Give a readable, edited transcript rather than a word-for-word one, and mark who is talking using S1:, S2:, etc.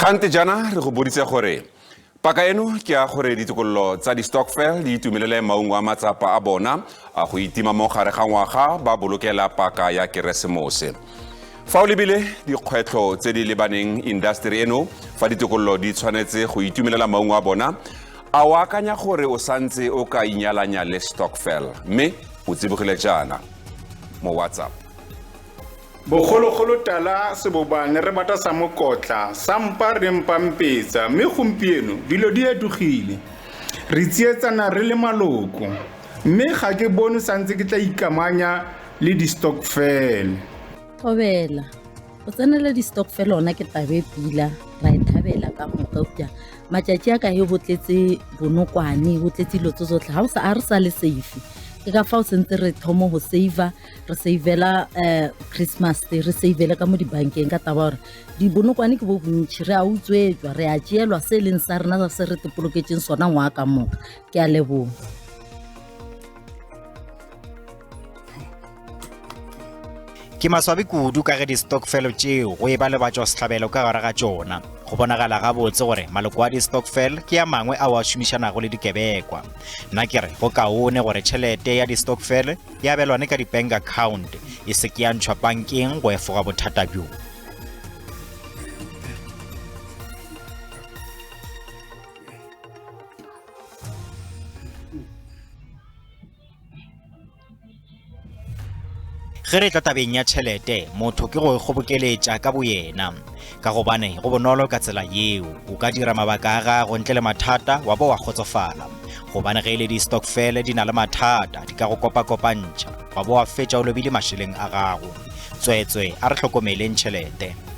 S1: Kgante jana re go boditse gore paka eno ke a gore ditokololo tsa di-stokvel di itumelele maungo a matsapa a bona a go itima mo gare ga ngwaga ba bolokela paka ya keresemose. Fa o lebile dikgwetlho tse di lebaneng industry eno fa ditokololo di tshwanetse go itumelela maungo a bona, a o akanya gore o santse o ka inyalanya le stokvel mme o tsibogile jana mo WhatsApp.
S2: Bogologolo tala sebobane re bata sa mokotla sampa re mpampetsa mme gompieno dilo di etogile re tsietsana re le maloko mme ga ke bone santse ke tla ikamanya le di-stokvel.
S3: Thobela o tsenela di-stokvel ona ke tabe pila ra ithabela ka moka matšatši a ka e botletse bonokwane botletse dilo tso tsotlhe ga a re sa le safe ke ka fa o sentse re thomo go savea re savela Christmas re savela ka mo dibankeng ka taba gore di bonokwane ke bo bontšhi re a utswetswa re a tšeelwa se leng sa rena se re tepoloketseng sona ngwa ka moka ke a leboga.
S4: Ke maswabi kudu ka ge di-stokvel tšeo go e ba le batšwa setlhabelo ka gare ga tšona go bonagala gabotse gore maloko a di-stokvel ke ya mangwe a o a šomišanago le dikebekwa. Nna ke re go kaone gore tšhelete ya di-stokvel e abelwane ka di-bank account e se ke ya ntšhwa bankeng go efoga bothata bjo. Ge re tla tabeng ya tšhelete motho ke go kgobokeletša ka boyena ka gobane go bonolo ka tsela yeo o ka dira mabaka a gago ntle le mathata wa bo wa kgotsofala gobane ge le di-stokvel di na le mathata di ka go kopakopantšha wa bo wa fetša o lobile mašeleng a gago. Tswetswe a re hlokomeleng tšhelete.